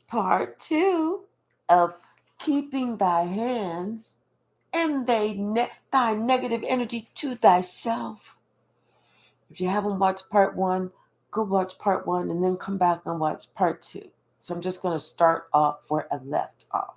Part two of keeping thy hands and thy negative energy to thyself. If you haven't watched part one, go watch part one and then come back and watch part two. So I'm just going to start off where I left off.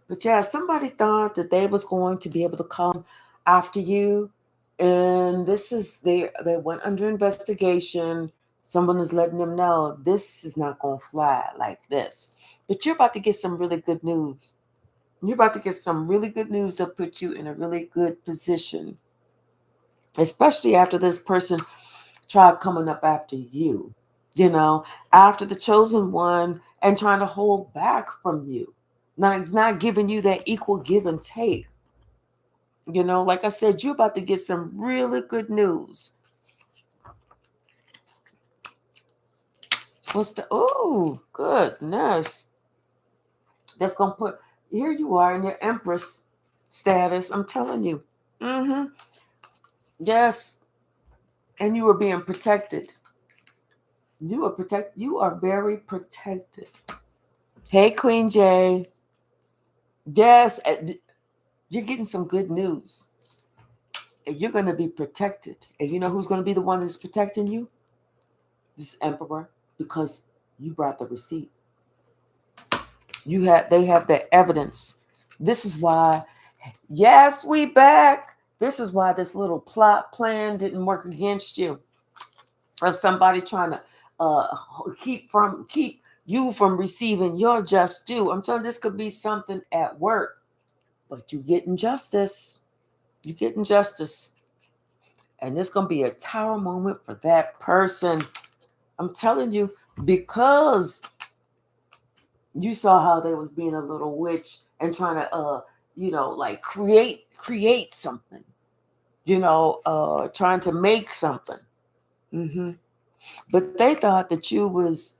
But yeah, somebody thought that they was going to be able to come after you. And this is they went under investigation. Someone is letting them know this is not going to fly like this. But you're about to get some really good news. You're about to get some really good news that put you in a really good position, especially after this person tried coming up after you, after the chosen one and trying to hold back from you, not giving you that equal give and take. Like I said, you're about to get some really good news. Oh, goodness. That's going to put, here you are in your empress status. I'm telling you. Mm-hmm. Yes. And you are being protected. You are very protected. Hey, Queen J. Yes, you're getting some good news. And you're going to be protected. And you know who's going to be the one that's protecting you? This emperor, because you brought the receipt. They have the evidence. This is why, yes, we back. This is why this little plot plan didn't work against you. Or somebody trying to keep you from receiving your just due. I'm telling you, this could be something at work, but you're getting justice. You're getting justice. And it's going to be a tower moment for that person. I'm telling you, because you saw how they was being a little witch and trying to, like create something, trying to make something. Mm-hmm. But they thought that you was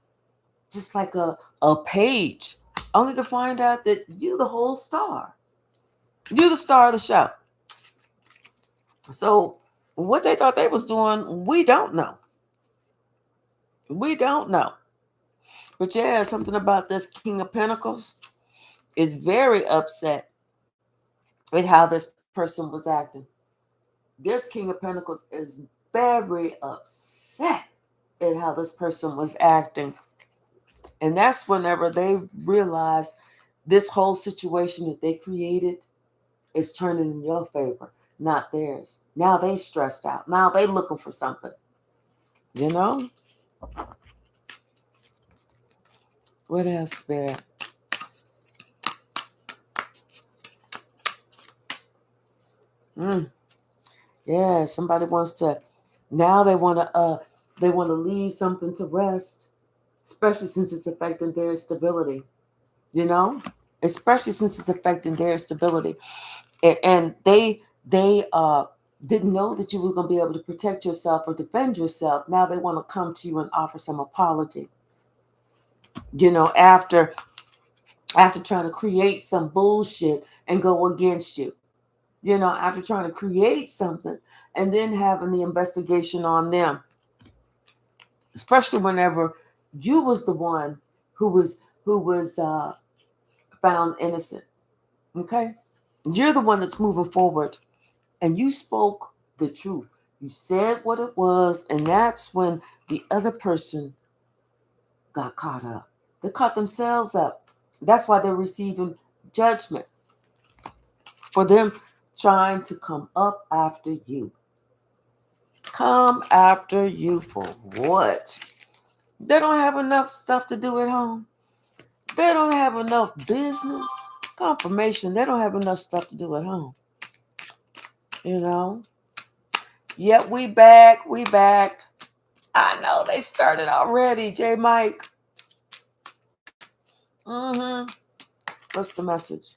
just like a page, only to find out that you the whole star. You the star of the show. So what they thought they was doing, we don't know. We don't know. But yeah, something about this King of Pentacles is very upset with how this person was acting. This King of Pentacles is very upset at how this person was acting. And that's whenever they realize this whole situation that they created is turning in your favor, not theirs. Now they stressed out. Now they looking for something. You know? What else, Spirit? Mm. Yeah, somebody wants to. Now they want to leave something to rest, especially since it's affecting their stability. You know, especially since it's affecting their stability, and they didn't know that you were going to be able to protect yourself or defend yourself. Now they want to come to you and offer some apology. After trying to create some bullshit and go against you. After trying to create something and then having the investigation on them, especially whenever you was the one who was found innocent. Okay, you're the one that's moving forward, and you spoke the truth. You said what it was, and that's when the other person got caught up. They caught themselves up. That's why they're receiving judgment for them trying to come up after you. Come after you for what? They don't have enough stuff to do at home. They don't have enough business. Confirmation, they don't have enough stuff to do at home. You know? Yep, we back. We back. I know they started already, J Mike. Mm-hmm. What's the message?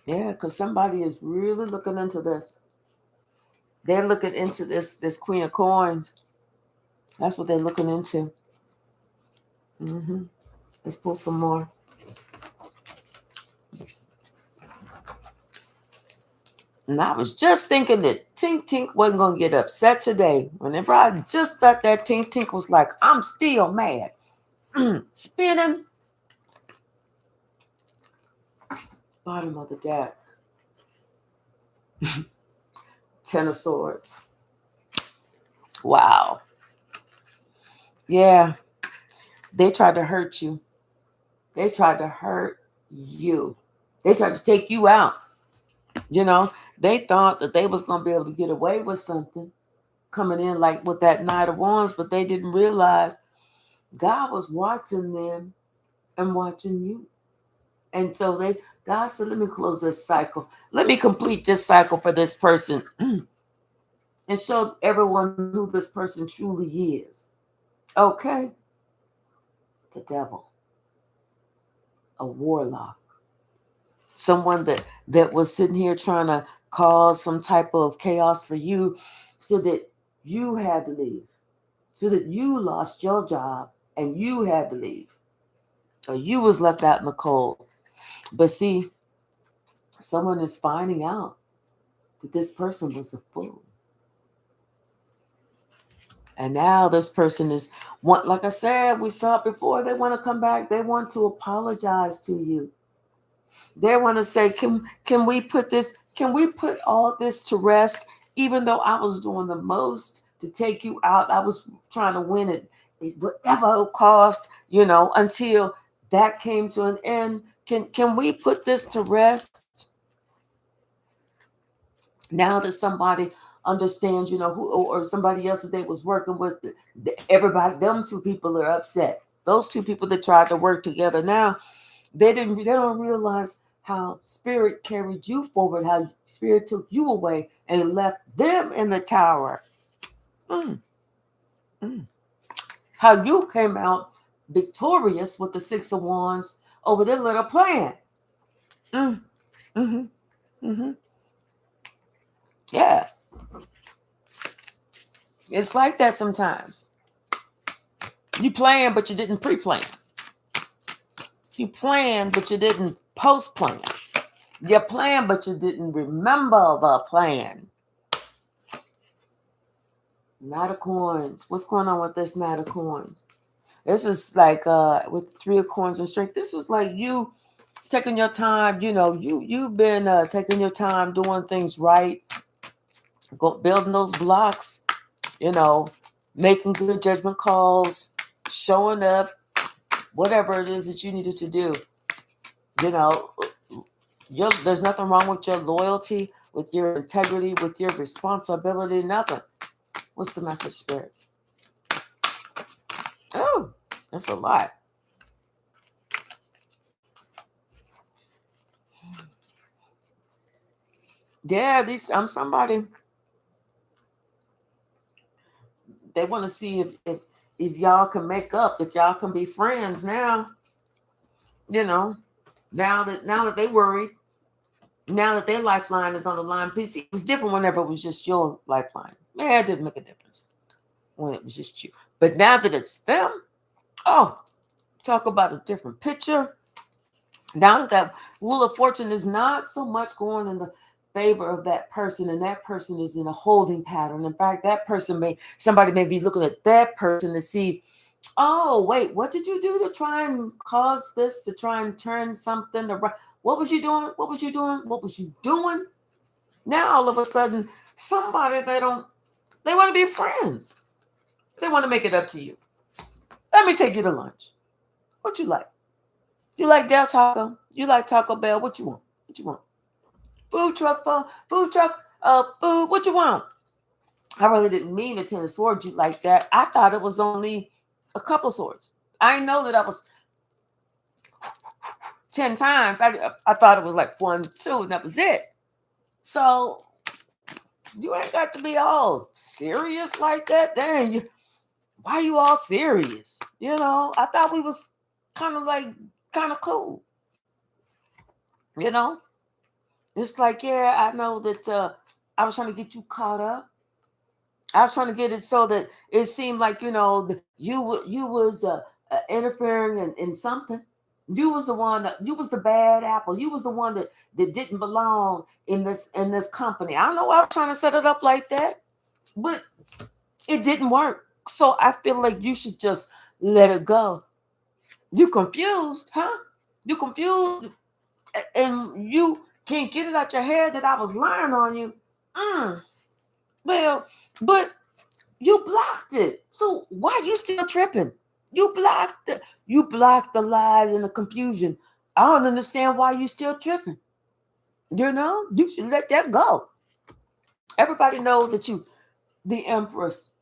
Yeah, because somebody is really looking into this. They're looking into this Queen of Coins. That's what they're looking into. Mm-hmm. Let's pull some more. And I was just thinking that Tink Tink wasn't going to get upset today. Whenever I just thought that Tink Tink was like, I'm still mad. Spinning. Bottom of the deck. Ten of Swords. Wow. Yeah. They tried to hurt you. They tried to hurt you. They tried to take you out. You know, they thought that they was going to be able to get away with something coming in like with that Knight of Wands, but they didn't realize God was watching them and watching you. And so God said, let me close this cycle. Let me complete this cycle for this person and show everyone who this person truly is. Okay? The devil, a warlock, someone that was sitting here trying to cause some type of chaos for you so that you had to leave, so that you lost your job and you had to leave, or you was left out in the cold. But see, someone is finding out that this person was a fool. And now this person is like I said, we saw it before, they want to come back. They want to apologize to you. They want to say, can we put all this to rest? Even though I was doing the most to take you out, I was trying to win it, whatever it cost, until that came to an end. Can we put this to rest? Now that somebody understands, who, or somebody else that they was working with, everybody, them two people are upset. Those two people that tried to work together now, they don't realize how spirit carried you forward, how spirit took you away and left them in the tower. Mm, mm. How you came out victorious with the Six of Wands over their little plan. Mm, mm-hmm, mm-hmm. Yeah. It's like that sometimes. You plan, but you didn't pre-plan. You planned, but you didn't post-plan. You planned, but you didn't remember the plan. Knight of Coins. What's going on with this Knight of Coins? This is like with the Three of Coins and strength. This is like you taking your time. You've been taking your time doing things right, building those blocks. Making good judgment calls, showing up, whatever it is that you needed to do. There's nothing wrong with your loyalty, with your integrity, with your responsibility. Nothing. What's the message, Spirit? Oh, that's a lot. Yeah, I'm somebody. They want to see if y'all can make up, if y'all can be friends now. Now that they worried, now that their lifeline is on the line. PC, it was different whenever it was just your lifeline. Man, it didn't make a difference when it was just you. But now that it's them, oh, talk about a different picture. Now that Wheel of Fortune is not so much going in the favor of that person, and that person is in a holding pattern. In fact, somebody may be looking at that person to see, oh, wait, what did you do to try and cause this, to try and turn something around? What was you doing? What was you doing? What was you doing? Now, all of a sudden, somebody they want to be friends. They want to make it up to you. Let me take you to lunch. What you like? You like Del Taco? You like Taco Bell? What you want? What you want? Food truck, food. What you want? I really didn't mean to Ten of Swords you like that. I thought it was only a couple of swords. I know that I was 10 times. I thought it was like 1, 2, and that was it. So you ain't got to be all serious like that. Dang, why you all serious? I thought we was kind of cool. It's like, yeah, I know that I was trying to get you caught up. I was trying to get it so that it seemed like, you was interfering in something. You was the one that you was the bad apple. You was the one that didn't belong in this company. I don't know why I'm trying to set it up like that, but it didn't work. So I feel like you should just let it go. You confused, huh? You confused, and you can't get it out your head that I was lying on you. Mm, well, but you blocked it. So why you still tripping? You blocked it. You blocked the lies and the confusion. I don't understand why you still tripping. You know, you should let that go. Everybody knows that you the empress.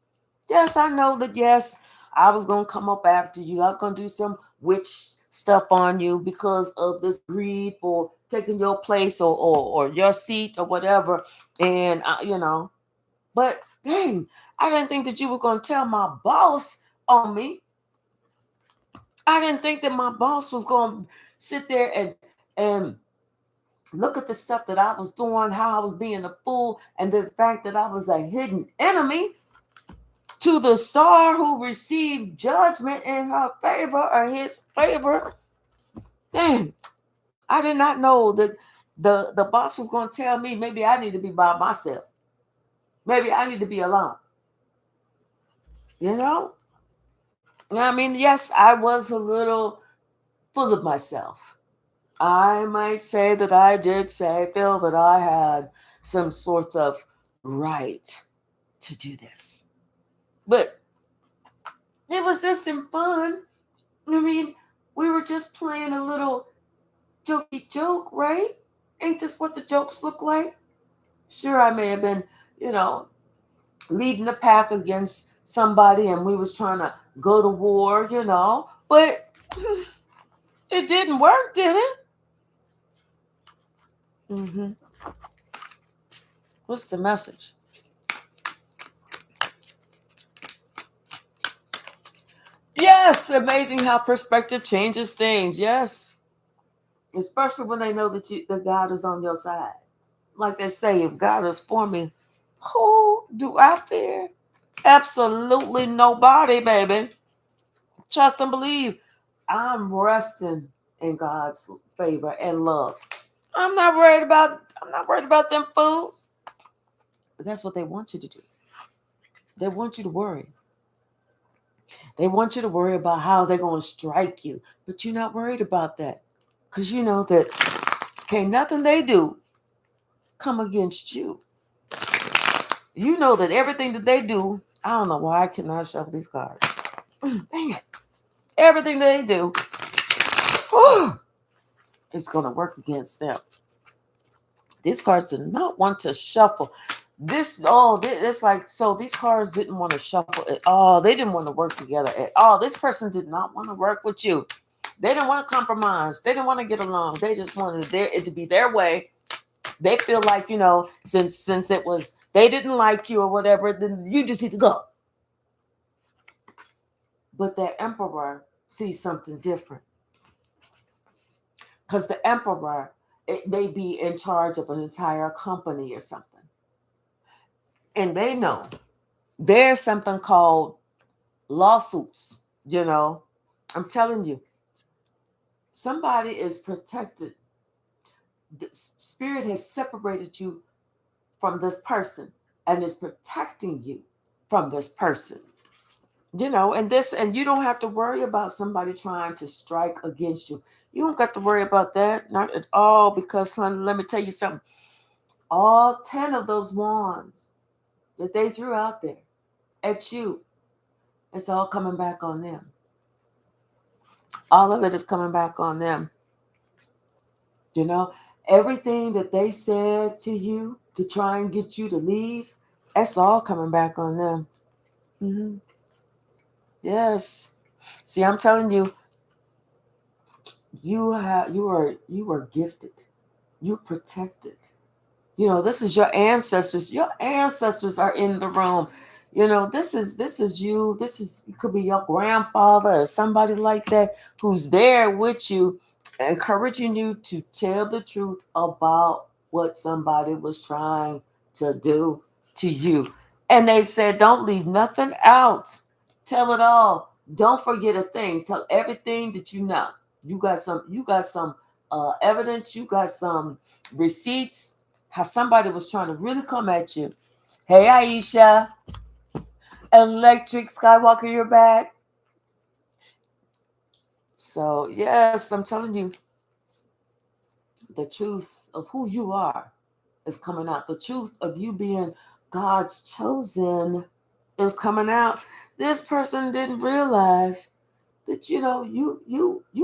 Yes, I know that. Yes, I was gonna come up after you. I was gonna do some witch stuff on you because of this greed for taking your place or your seat or whatever. And you know, but dang, I didn't think that you were gonna tell my boss on me. I didn't think that my boss was gonna sit there and look at the stuff that I was doing, how I was being a fool, and the fact that I was a hidden enemy to the star who received judgment in her favor or his favor. Dang, I did not know that the boss was going to tell me maybe I need to be by myself. Maybe I need to be alone. You know? I mean, yes, I was a little full of myself. I might say that I did say, feel that I had some sort of right to do this. But it was just in fun. I mean, we were just playing a little jokey joke, right? Ain't this what the jokes look like? Sure, I may have been, you know, leading the path against somebody and we was trying to go to war, you know, but it didn't work, did it? Mm-hmm. What's the message? Yes, amazing how perspective changes things. Yes, especially when they know that God is on your side. Like they say, if God is for me, who do I fear? Absolutely nobody, baby. Trust and believe. I'm resting in God's favor and love. I'm not worried about them fools. But that's what they want you to do. They want you to worry. They want you to worry about how they're going to strike you. But you're not worried about that. Because you know that can't nothing they do come against you. You know that everything that they do, I don't know why I cannot shuffle these cards. Dang it. Everything they do whew, is going to work against them. These cards did not want to shuffle. It's like, so these cards didn't want to shuffle at all. They didn't want to work together at all. This person did not want to work with you. They didn't want to compromise. They didn't want to get along. They just wanted it to be their way. They feel like, you know, since it was, they didn't like you or whatever, then you just need to go. But the emperor sees something different. Because the emperor, it may be in charge of an entire company or something. And they know there's something called lawsuits. You know, I'm telling you, somebody is protected. The spirit has separated you from this person and is protecting you from this person. You know, and you don't have to worry about somebody trying to strike against you. You don't got to worry about that, not at all, because, honey, let me tell you something. All 10 of those wands that they threw out there at you, it's all coming back on them. All of it is coming back on them. You know, everything that they said to you to try and get you to leave, that's all coming back on them. Hmm. Yes. See, I'm telling you, you are gifted. You protected. You know, this is your ancestors. Your ancestors are in the room. You know, this is you. This is, it could be your grandfather or somebody like that who's there with you, encouraging you to tell the truth about what somebody was trying to do to you. And they said, don't leave nothing out. Tell it all. Don't forget a thing. Tell everything that you know. You got some evidence, you got some receipts, how somebody was trying to really come at you. Hey Aisha, Electric Skywalker, you're back. So yes, I'm telling you, the truth of who you are is coming out. The truth of you being God's chosen is coming out. This person didn't realize that you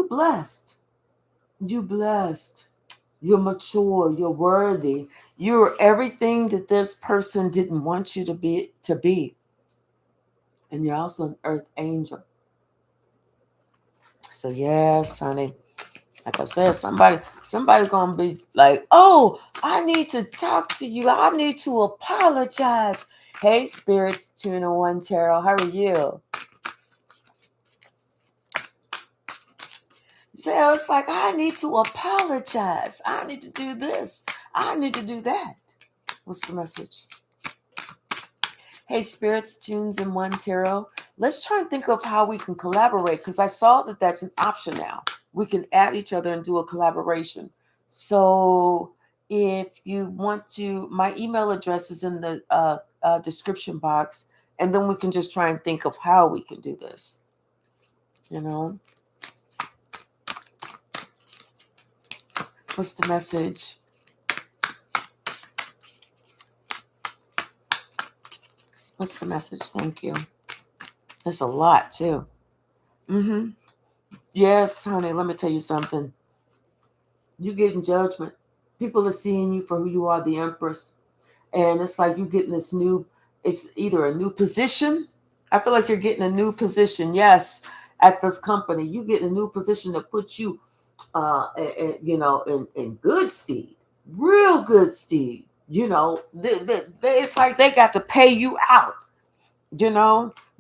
blessed. You blessed. You're mature, you're worthy. You're everything that this person didn't want you to be. And you're also an earth angel. So yes, honey. Like I said, somebody's gonna be like, oh, I need to talk to you. I need to apologize. Hey, spirits, 2-in-1 tarot, how are you? So it's like, I need to apologize. I need to do this. I need to do that. What's the message? Hey, spirits, tunes, and one tarot. Let's try and think of how we can collaborate, because I saw that that's an option now. We can add each other and do a collaboration. So if you want to, my email address is in the description box, and then we can just try and think of how we can do this. You know? What's the message? What's the message? Thank you. There's a lot, too. Yes, honey, let me tell you something. You getting judgment. People are seeing you for who you are, the Empress. And it's like you getting this new, it's either a new position. I feel like you're getting a new position. Yes, at this company. You getting a new position that puts you, in good stead. Real good stead. It's like they got to pay you out.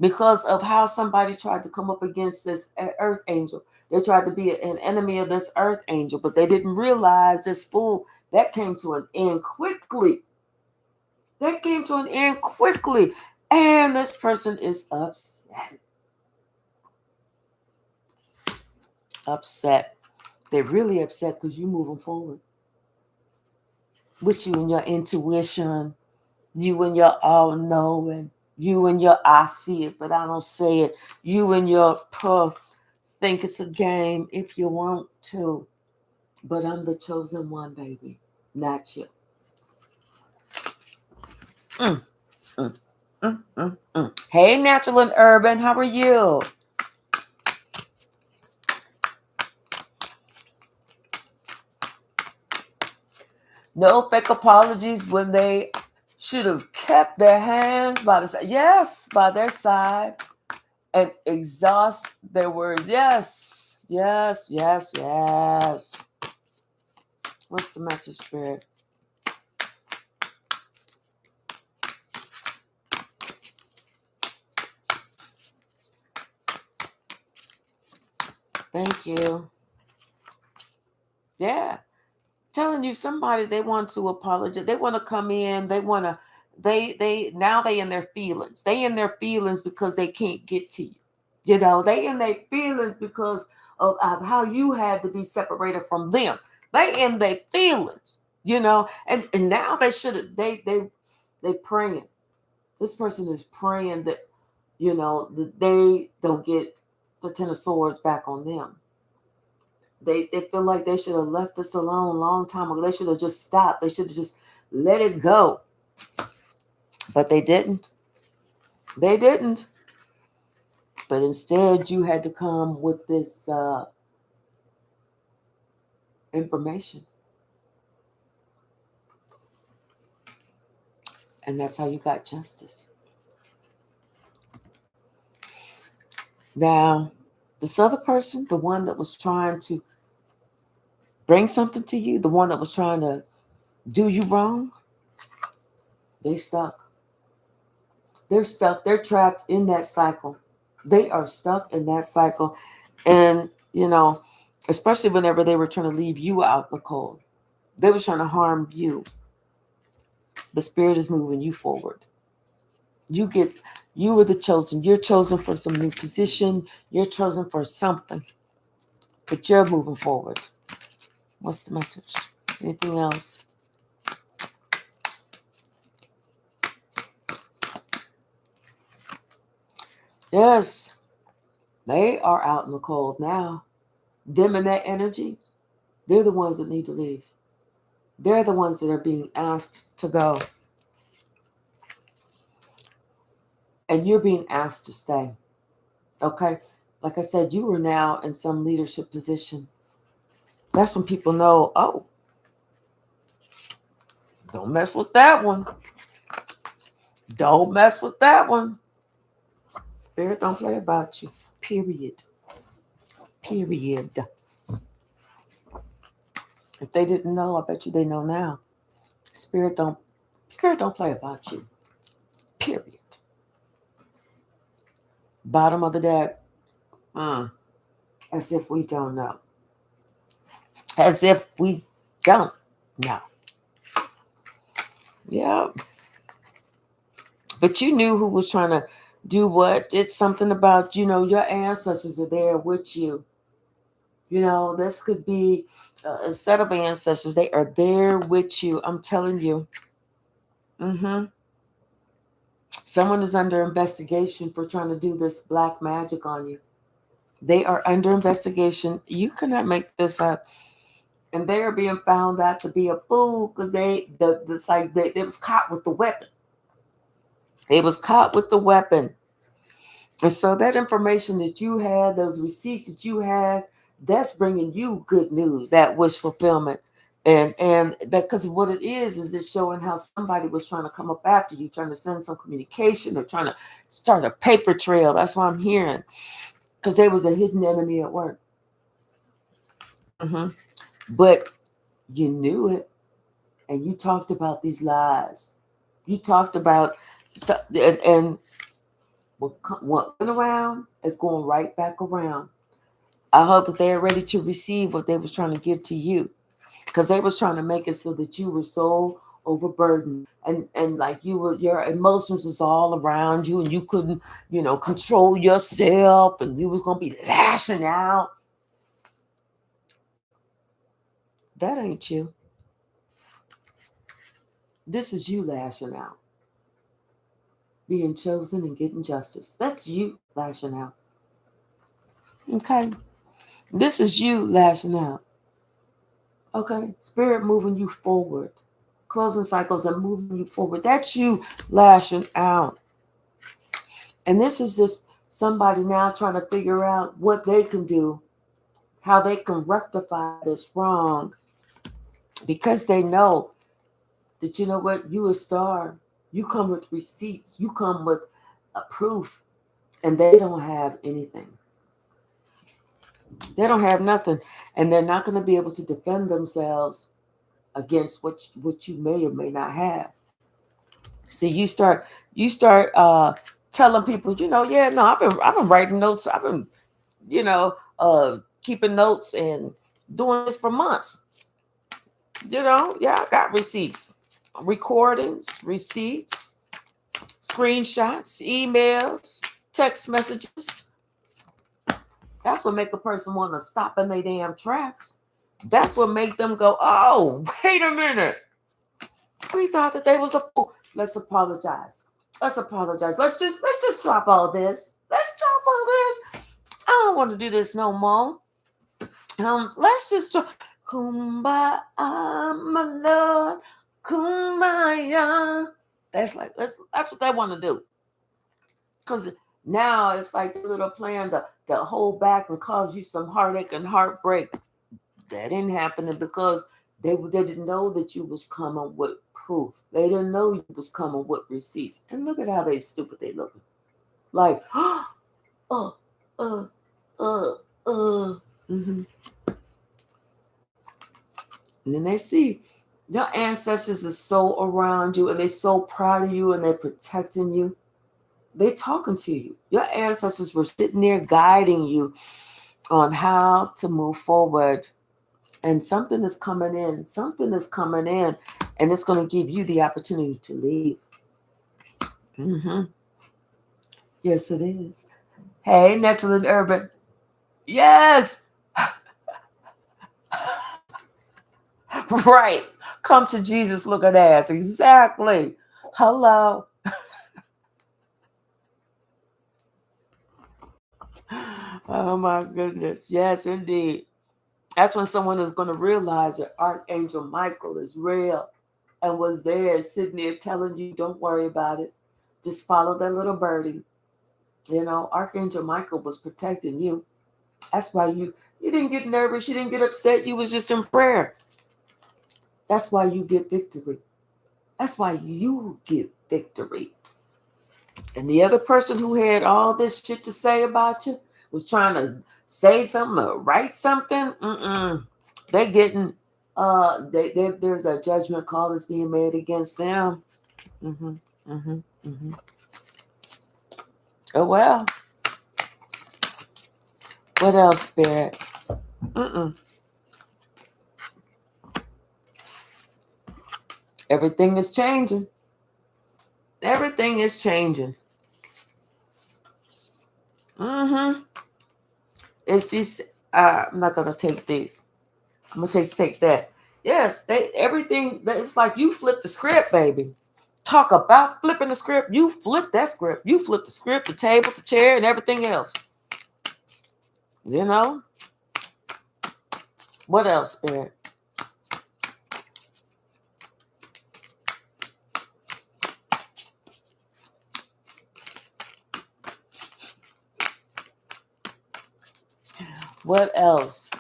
Because of how somebody tried to come up against this earth angel. They tried to be an enemy of this earth angel, but they didn't realize this fool that came to an end quickly. That came to an end quickly. And this person is upset. Upset. They're really upset because you're moving forward. With you and your intuition, you and your all knowing, you and your I see it, but I don't say it. You and your think it's a game if you want to. But I'm the chosen one, baby, not you. Mm, mm, Hey, Natural and Urban, how are you? No fake apologies when they should have kept their hands by the side. Yes, by their side and exhaust their words. Yes, yes, yes, yes. What's the message, Spirit? Thank you. Yeah. Telling you somebody they want to apologize. They want to come in. They want to now they in their feelings. They in their feelings because they can't get to you. They in their feelings because of how you had to be separated from them. They in their feelings, and now they should have they praying. This person is praying that that they don't get the 10 of swords back on them. They feel like they should have left this alone a long time ago. They should have just stopped. They should have just let it go. But they didn't. They didn't. But instead, you had to come with this information. And that's how you got justice. Now, this other person, the one that was trying to bring something to you, the one that was trying to do you wrong, they stuck. They're stuck. They're trapped in that cycle. They are stuck in that cycle. And, especially whenever they were trying to leave you out in the cold, they were trying to harm you. The Spirit is moving you forward. You were the chosen. You're chosen for some new position. You're chosen for something. but you're moving forward. What's the message? Anything else? Yes, they are out in the cold now. Them and that energy, they're the ones that need to leave. They're the ones that are being asked to go. And you're being asked to stay. Okay? Like I said, you are now in some leadership position. That's when people know, oh, don't mess with that one. Don't mess with that one. Spirit don't play about you. Period. Period. If they didn't know, I bet you they know now. Spirit don't play about you. Period. Bottom of the deck. As if we don't know. As if we don't know. Yeah. But you knew who was trying to do what. It's something about, your ancestors are there with you. This could be a set of ancestors. They are there with you. I'm telling you. Someone is under investigation for trying to do this black magic on you. They are under investigation. You cannot make this up. And they are being found out to be a fool because they was caught with the weapon. They was caught with the weapon. And so that information that you had, those receipts that you had, that's bringing you good news, that wish fulfillment. And that, because what it is it's showing how somebody was trying to come up after you, trying to send some communication or trying to start a paper trail. That's what I'm hearing. Because there was a hidden enemy at work. But you knew it. And you talked about these lies. You talked about, and what went around is going right back around. I hope that they are ready to receive what they was trying to give to you, because they was trying to make it so that you were so overburdened and like your emotions was all around you and you couldn't control yourself and you was gonna be lashing out. That ain't you. This is you lashing out, being chosen and getting justice. That's you lashing out. Okay, this is you lashing out. Okay, spirit moving you forward, closing cycles and moving you forward. That's you lashing out. And this somebody now trying to figure out what they can do, how they can rectify this wrong, because they know that you a star. You come with receipts. You come with a proof, and they don't have anything. They don't have nothing, and they're not going to be able to defend themselves against what you may or may not have. See, you start telling people, yeah, no, I've been writing notes. I've been, keeping notes and doing this for months. Yeah, I got receipts, recordings, receipts, screenshots, emails, text messages. That's what make a person want to stop in their damn tracks. That's what make them go, oh, wait a minute. We thought that they was a fool. Let's apologize. Let's apologize. Let's just drop all this. Let's drop all this. I don't want to do this no more. Let's just drop. Kumbaya, my Lord. Kumbaya. That's what they want to do. Because now it's like a little plan to hold back and cause you some heartache and heartbreak. That didn't happen because they didn't know that you was coming with proof. They didn't know you was coming with receipts. And look at how stupid they looking. Like, mm-hmm. And then they see your ancestors are so around you and they're so proud of you and they're protecting you. They're talking to you. Your ancestors were sitting there guiding you on how to move forward. And something is coming in. Something is coming in. And it's going to give you the opportunity to leave. Mm-hmm. Yes, it is. Hey, Natural and Urban. Yes. Right. Come to Jesus, look at ass. Exactly. Hello. Oh my goodness. Yes, indeed. That's when someone is going to realize that Archangel Michael is real and was there sitting there telling you, don't worry about it. Just follow that little birdie. You know, Archangel Michael was protecting you. That's why you didn't get nervous, you didn't get upset, you was just in prayer. That's why you get victory. That's why you get victory. And the other person who had all this shit to say about you was trying to say something or write something. They getting there's a judgment call that's being made against them. Mm-hmm, mm-hmm, mm-hmm. Oh well. What else, Spirit? Mm-mm. Everything is changing. Everything is changing. Mm-hmm. It's these. I'm not gonna take these. I'm gonna take that. Yes, they everything. It's like you flip the script, baby. Talk about flipping the script. You flip that script. You flip the script, the table, the chair, and everything else. You know what else, Spirit? What else?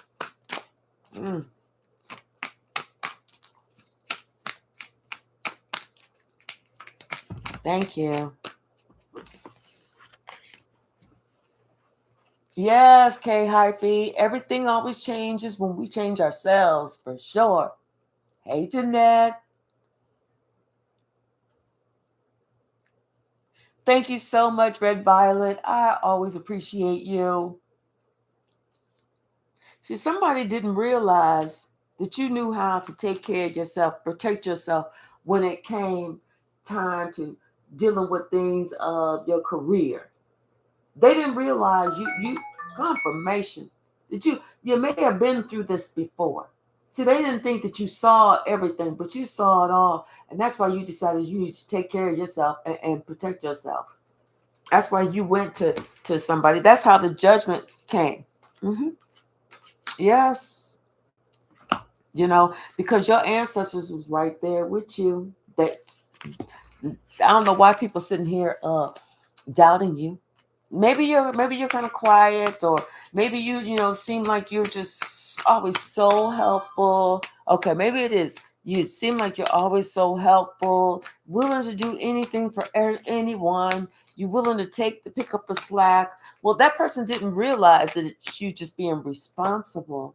Mm, thank you. Yes, K Hyphy. Everything always changes when we change ourselves, for sure. Hey, Jeanette. Thank you so much, Red Violet. I always appreciate you. See, somebody didn't realize that you knew how to take care of yourself, protect yourself when it came time to dealing with things of your career. They didn't realize you confirmation that you may have been through this before. See, they didn't think that you saw everything, but you saw it all, and that's why you decided you need to take care of yourself and protect yourself. That's why you went to somebody. That's how the judgment came. Hmm. Yes, because your ancestors was right there with you. That I don't know why people sitting here doubting you. Maybe you're kind of quiet, or maybe you seem like you're just always so helpful. Okay, maybe it is. You seem like you're always so helpful, willing to do anything for anyone. You're willing to pick up the slack. Well, that person didn't realize that it's you just being responsible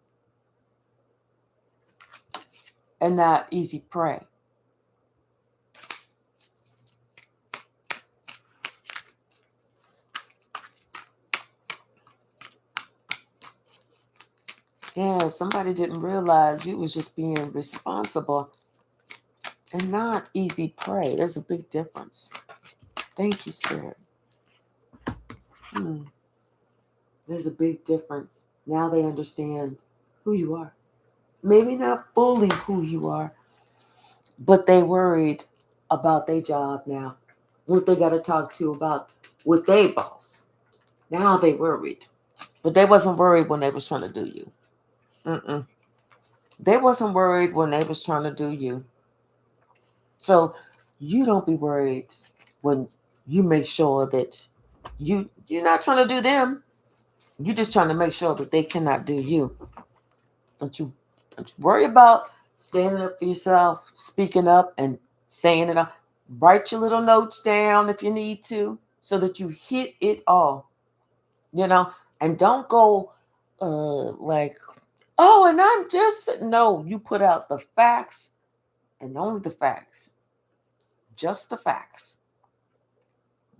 and not easy prey. Yeah, somebody didn't realize you was just being responsible and not easy prey. There's a big difference. Thank you, Spirit. Hmm. There's a big difference. Now they understand who you are. Maybe not fully who you are, but they worried about their job now. What they got to talk to about with their boss. Now they worried. But they wasn't worried when they was trying to do you. Mm-mm. They wasn't worried when they was trying to do you. So you don't be worried when you make sure that you're not trying to do them. You're just trying to make sure that they cannot do you. Don't you don't you worry about standing up for yourself, speaking up and saying it out. Write your little notes down if you need to, so that you hit it all. You know, and don't go like, oh, and I'm just no, you put out the facts and only the facts. Just the facts.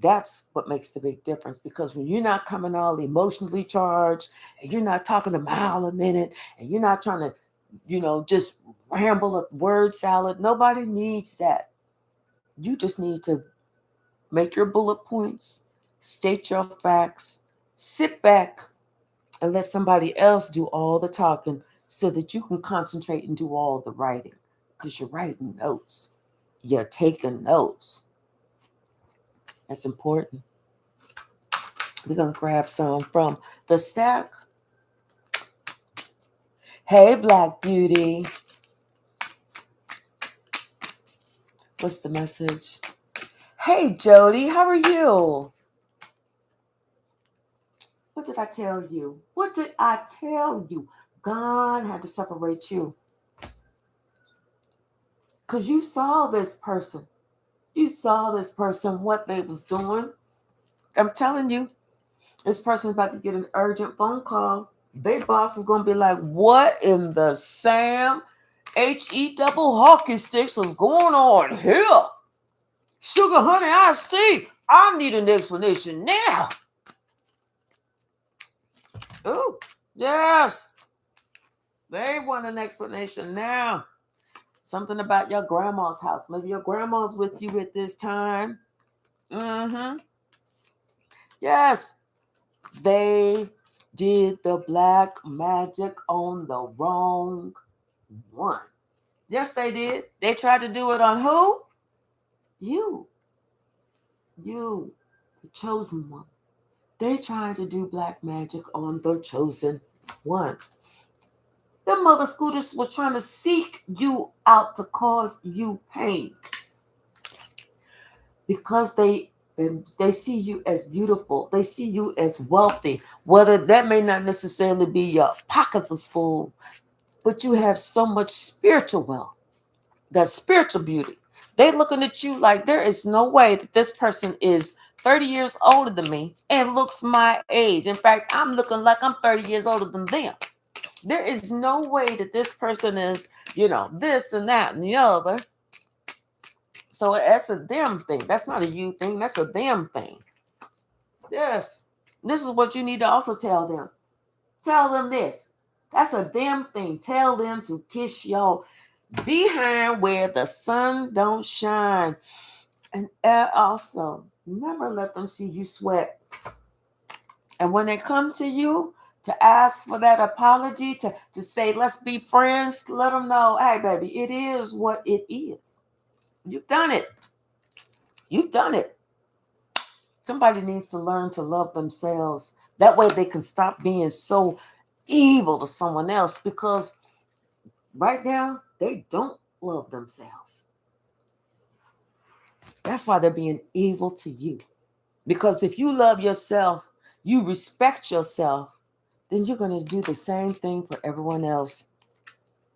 That's what makes the big difference, because when you're not coming all emotionally charged and you're not talking a mile a minute and you're not trying to just ramble a word salad, nobody needs that. You just need to make your bullet points, state your facts, sit back and let somebody else do all the talking, so that you can concentrate and do all the writing, because you're writing notes. You're taking notes. That's important. We're going to grab some from the stack. Hey, Black Beauty. What's the message? Hey, Jody, how are you? What did I tell you? What did I tell you? God had to separate you. Because you saw this person. You saw this person, what they was doing. I'm telling you, this person's about to get an urgent phone call. Their boss is going to be like, what in the Sam H-E double hockey sticks is going on here? Sugar honey iced tea. I need an explanation now. Oh, yes. They want an explanation now. Something about your grandma's house. Maybe your grandma's with you at this time. Mm-hmm. Yes. They did the black magic on the wrong one. Yes, they did. They tried to do it on who? You. You, the chosen one. They tried to do black magic on the chosen one. The mother scooters were trying to seek you out to cause you pain. Because they see you as beautiful. They see you as wealthy. Whether that may not necessarily be your pockets are full, but you have so much spiritual wealth, that spiritual beauty. They looking at you like there is no way that this person is 30 years older than me and looks my age. In fact, I'm looking like I'm 30 years older than them. There is no way that this person is, this and that and the other. So that's a them thing. That's not a you thing. That's a them thing. Yes. This is what you need to also tell them. Tell them this. That's a them thing. Tell them to kiss your behind where the sun don't shine. And also, remember, let them see you sweat. And when they come to you to ask for that apology, to say, let's be friends, let them know, hey, baby, it is what it is. You've done it. You've done it. Somebody needs to learn to love themselves. That way they can stop being so evil to someone else, because right now they don't love themselves. That's why they're being evil to you. Because if you love yourself, you respect yourself, then you're going to do the same thing for everyone else.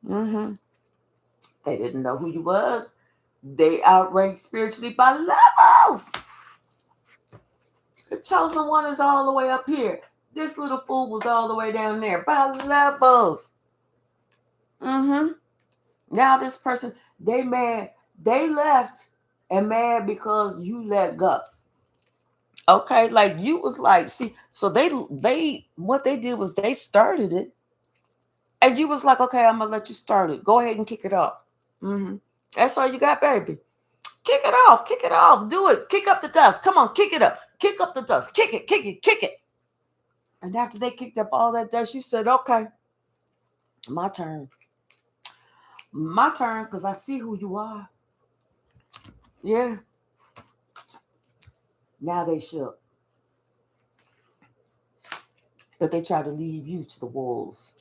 Mm-hmm. They didn't know who you was. They outranked spiritually by levels. The chosen one is all the way up here. This little fool was all the way down there by levels. Mm-hmm. Now this person, they mad. They left and mad because you let go. Okay, like you was like, see, so they what they did was they started it, and you was like, okay, I'm gonna let you start it. Go ahead and kick it off. Mm-hmm. That's all you got, baby. Kick it off, kick it off, do it. Kick up the dust. Come on, kick it up. Kick up the dust. Kick it, kick it, kick it. And after they kicked up all that dust, you said, okay, my turn. My turn, because I see who you are. Yeah. Now they shook. But they tried to leave you to the wolves,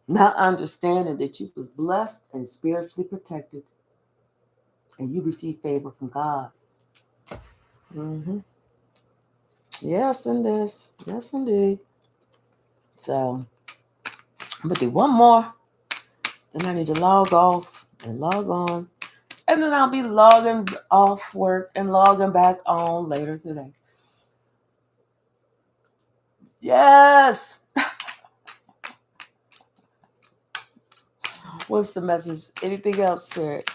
not understanding that you was blessed and spiritually protected, and you received favor from God. Mm-hmm. Yes, yes, indeed. So I'm gonna do one more, then I need to log off and log on, and then I'll be logging off work and logging back on later today. Yes. What's the message? Anything else, Spirit?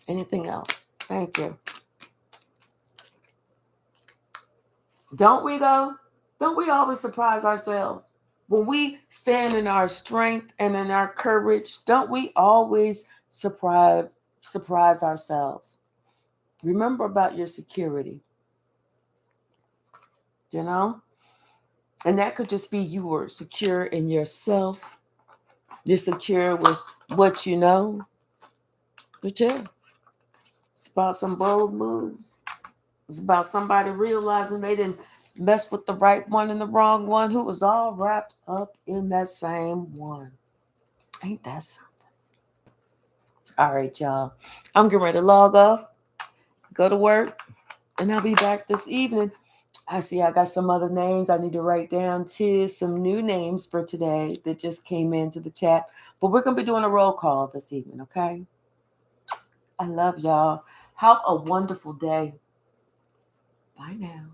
Anything else? Thank you. Don't we though? Don't we always surprise ourselves? When we stand in our strength and in our courage, don't we always surprise ourselves? Remember about your security. you know? And that could just be you were secure in yourself. You're secure with what you know. But yeah, it's about some bold moves. It's about somebody realizing they didn't mess with the right one and the wrong one who was all wrapped up in that same one. Ain't that something? All right, y'all. I'm getting ready to log off, go to work, and I'll be back this evening. I see I got some other names I need to write down too. Some new names for today that just came into the chat. But we're going to be doing a roll call this evening, okay? I love y'all. Have a wonderful day. Bye now.